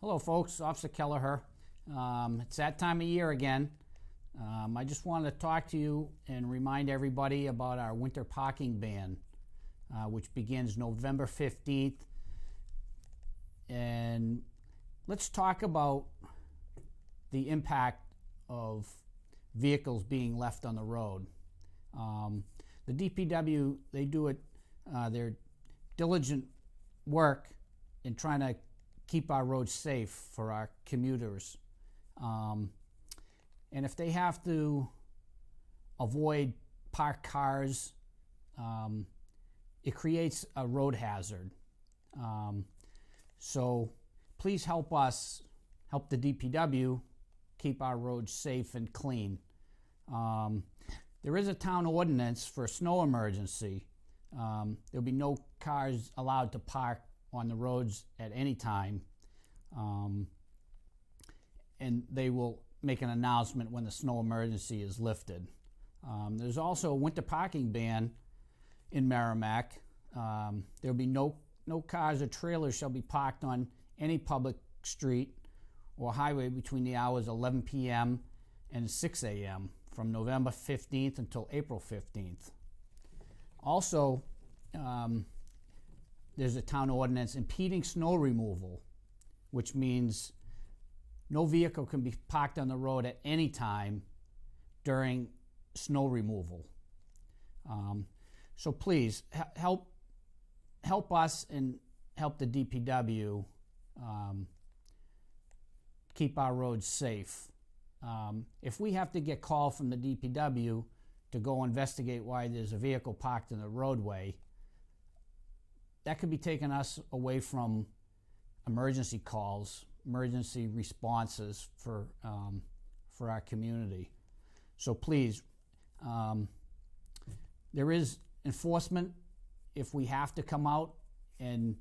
Hello folks, Officer Kelleher. It's that time of year again. I just wanted to talk to you and remind everybody about our winter parking ban, which begins November 15th. And let's talk about the impact of vehicles being left on the road. The DPW, they do it, their diligent work in trying to keep our roads safe for our commuters. And if they have to avoid parked cars, it creates a road hazard. So please help us, help the DPW keep our roads safe and clean. There is a town ordinance for a snow emergency. There'll be no cars allowed to park on the roads at any time. And they will make an announcement when the snow emergency is lifted. There's also a winter parking ban in Merrimack. There'll be no cars or trailers shall be parked on any public street or highway between the hours 11 p.m. and 6 a.m. from November 15th until April 15th. Also, there's a town ordinance impeding snow removal, which means no vehicle can be parked on the road at any time during snow removal. So please help us and help the DPW keep our roads safe. If we have to get called from the DPW to go investigate why there's a vehicle parked in the roadway, that could be taking us away from emergency calls, emergency responses for our community. So please, there is enforcement if we have to come out and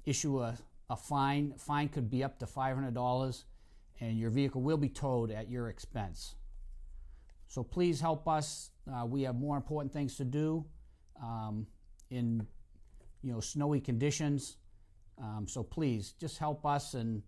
issue a fine. A fine could be up to $500, and your vehicle will be towed at your expense. So please help us. We have more important things to do in snowy conditions. So please just help us and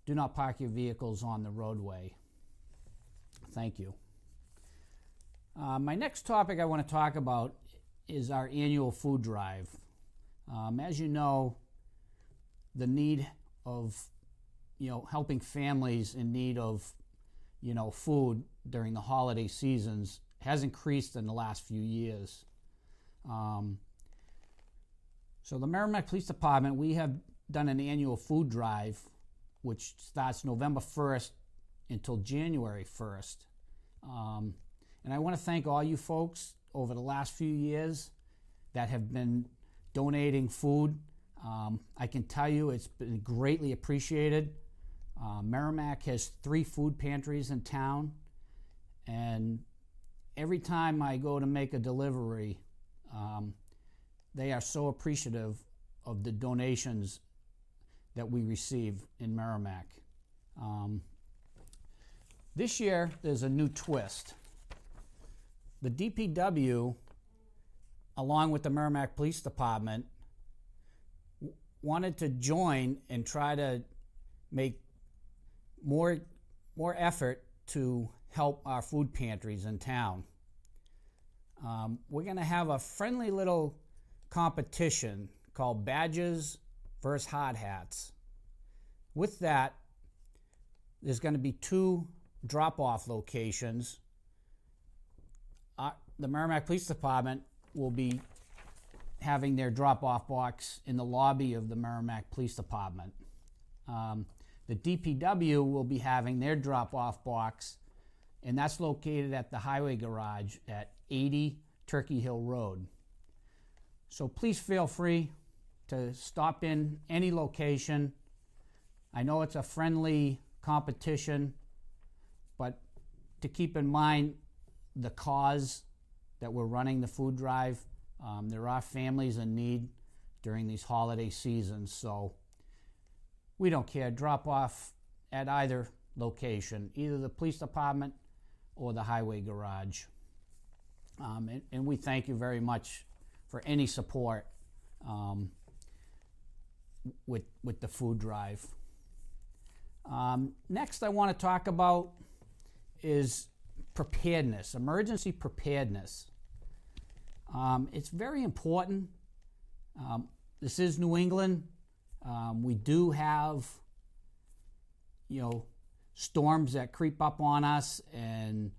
do not park your vehicles on the roadway. Thank you. My next topic I want to talk about is our annual food drive. As you know, the need of helping families in need of food during the holiday seasons has increased in the last few years. So the Merrimack Police Department, we have done an annual food drive which starts November 1st until January 1st. And I want to thank all you folks over the last few years that have been donating food. I can tell you it's been greatly appreciated. Merrimack has 3 food pantries in town, and every time I go to make a delivery, they are so appreciative of the donations that we receive in Merrimack. This year, there's a new twist. The DPW, along with the Merrimack Police Department, wanted to join and try to make more effort to help our food pantries in town. We're going to have a friendly little competition called Badges versus Hard Hats. With that, there's going to be 2 drop-off locations. The Merrimack Police Department will be having their drop-off box in the lobby of the Merrimack Police Department. The DPW will be having their drop-off box, and that's located at the highway garage at 80 Turkey Hill Road. So please feel free to stop in any location. I know it's a friendly competition, but to keep in mind the cause that we're running the food drive. There are families in need during these holiday seasons, so we don't care. Drop off at either location, either the police department or the highway garage. And we thank you very much for any support. with the food drive. Next I want to talk about is preparedness, emergency preparedness. It's very important. This is New England. We do have, storms that creep up on us, and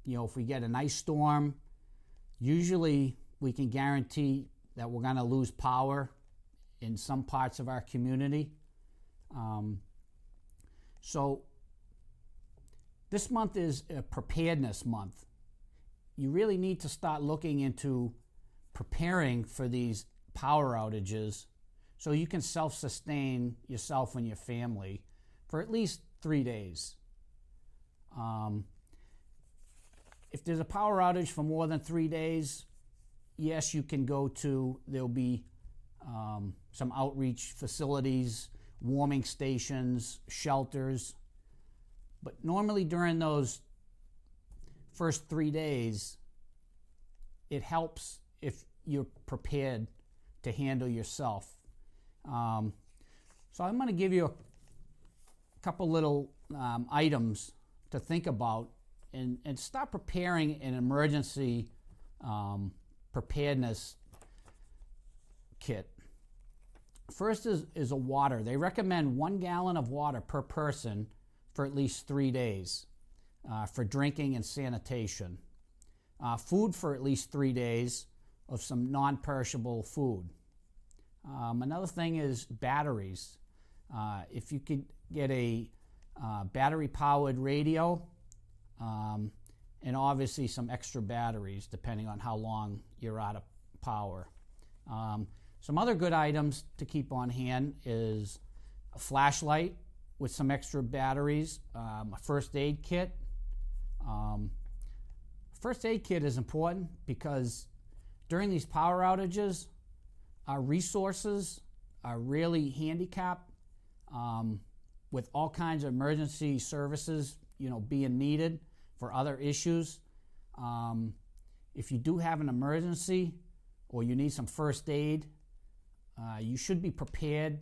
if we get an ice storm, usually we can guarantee that we're going to lose power in some parts of our community. So this month is a preparedness month. You really need to start looking into preparing for these power outages so you can self-sustain yourself and your family for at least 3 days. If there's a power outage for more than 3 days, yes, you can there'll be some outreach facilities, warming stations, shelters. But normally during those first 3 days, it helps if you're prepared to handle yourself. So I'm going to give you a couple little items to think about and start preparing an emergency preparedness kit. First is a water. They recommend 1 gallon of water per person for at least 3 days for drinking and sanitation. Food for at least 3 days of some non-perishable food. Another thing is batteries. If you could get a battery-powered radio, and obviously some extra batteries depending on how long you're out of power. Some other good items to keep on hand is a flashlight with some extra batteries, a first aid kit. First aid kit is important because during these power outages, our resources are really handicapped with all kinds of emergency services, being needed for other issues. If you do have an emergency or you need some first aid, you should be prepared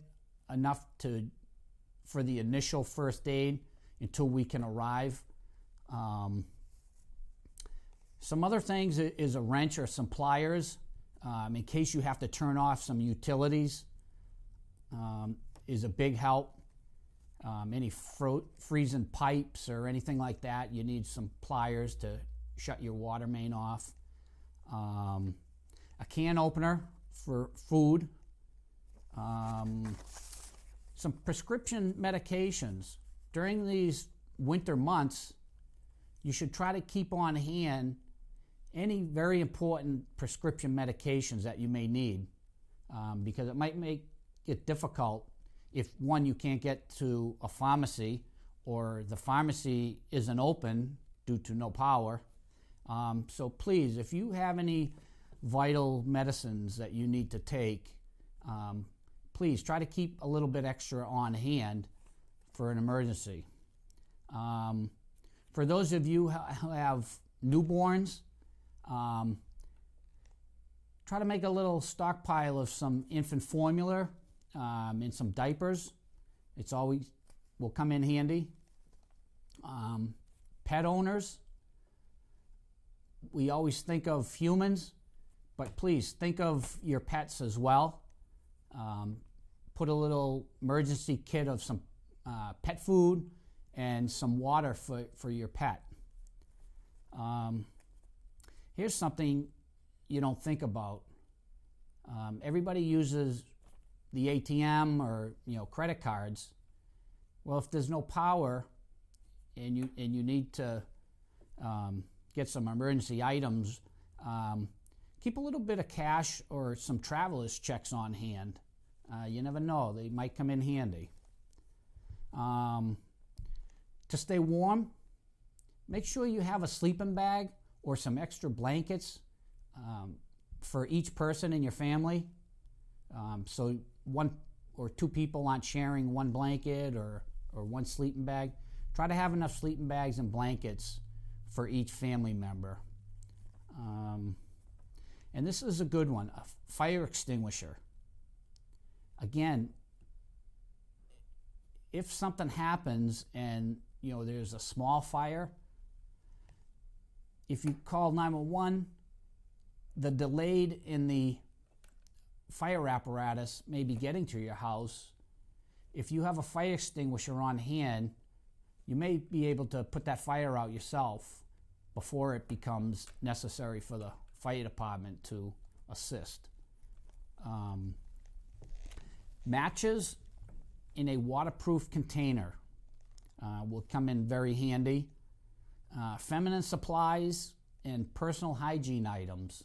enough for the initial first aid until we can arrive. Some other things is a wrench or some pliers in case you have to turn off some utilities is a big help. Any freezing pipes or anything like that, you need some pliers to shut your water main off. A can opener for food. Some prescription medications. During these winter months, you should try to keep on hand any very important prescription medications that you may need, because it might make it difficult if, one, you can't get to a pharmacy or the pharmacy isn't open due to no power. So please, if you have any vital medicines that you need to take, please try to keep a little bit extra on hand for an emergency. For those of you who have newborns, try to make a little stockpile of some infant formula and some diapers. It's always will come in handy. Pet owners, we always think of humans, but please think of your pets as well. Put a little emergency kit of some pet food and some water for your pet. Here's something you don't think about. Everybody uses the ATM or credit cards. Well, if there's no power and you need to get some emergency items, keep a little bit of cash or some traveler's checks on hand. You never know, they might come in handy. To stay warm, make sure you have a sleeping bag or some extra blankets for each person in your family. So 1 or 2 people aren't sharing one blanket or one sleeping bag. Try to have enough sleeping bags and blankets for each family member. And this is a good one, a fire extinguisher. again, if something happens and there's a small fire, if you call 911, the delayed in the fire apparatus may be getting to your house. If you have a fire extinguisher on hand, you may be able to put that fire out yourself before it becomes necessary for the fire department to assist. Matches in a waterproof container will come in very handy. Feminine supplies and personal hygiene items.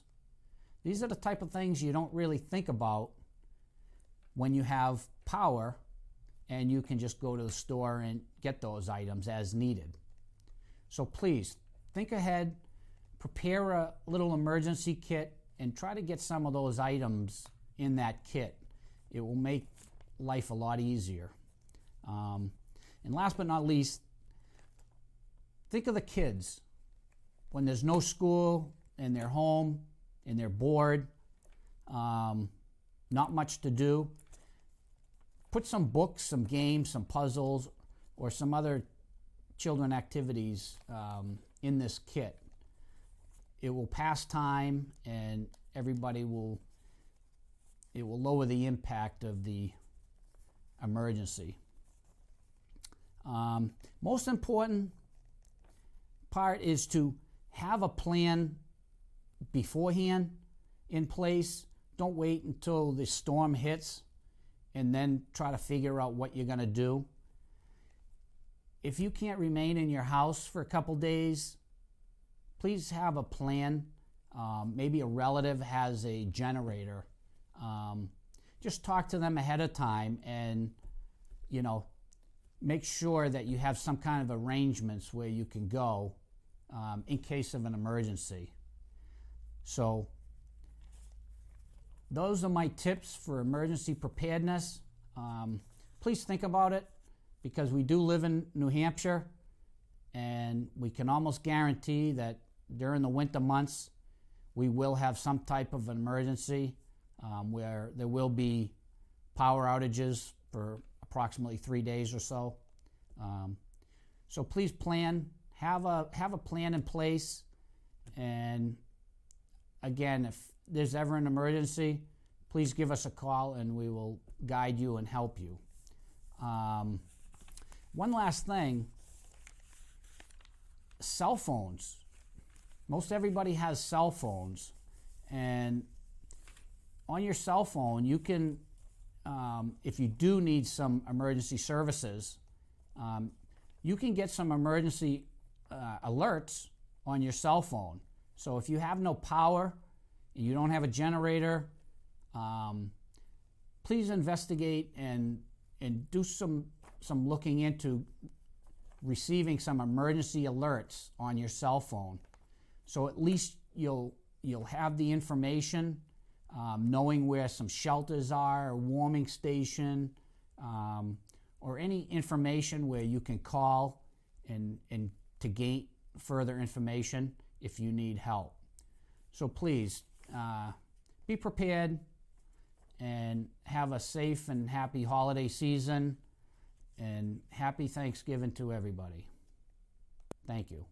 These are the type of things you don't really think about when you have power and you can just go to the store and get those items as needed. So please, think ahead, prepare a little emergency kit, and try to get some of those items in that kit. It will make life a lot easier. And last but not least, think of the kids. When there's no school and they're home and they're bored, not much to do, put some books, some games, some puzzles, or some other children activities in this kit. It will pass time and it will lower the impact of the emergency. Most important part is to have a plan beforehand in place. Don't wait until the storm hits and then try to figure out what you're going to do. If you can't remain in your house for a couple days, please have a plan. Maybe a relative has a generator. Just talk to them ahead of time and, make sure that you have some kind of arrangements where you can go in case of an emergency. So those are my tips for emergency preparedness. Please think about it, because we do live in New Hampshire and we can almost guarantee that during the winter months we will have some type of an emergency where there will be power outages for approximately 3 days or so. So please plan, have a plan in place, and again, if there's ever an emergency, please give us a call and we will guide you and help you. One last thing, cell phones. Most everybody has cell phones, and on your cell phone you can, if you do need some emergency services, you can get some emergency alerts on your cell phone. So if you have no power and you don't have a generator, please investigate and do some looking into receiving some emergency alerts on your cell phone. So at least you'll have the information, knowing where some shelters are, a warming station, or any information where you can call and to gain further information if you need help. So please be prepared and have a safe and happy holiday season, and happy Thanksgiving to everybody. Thank you.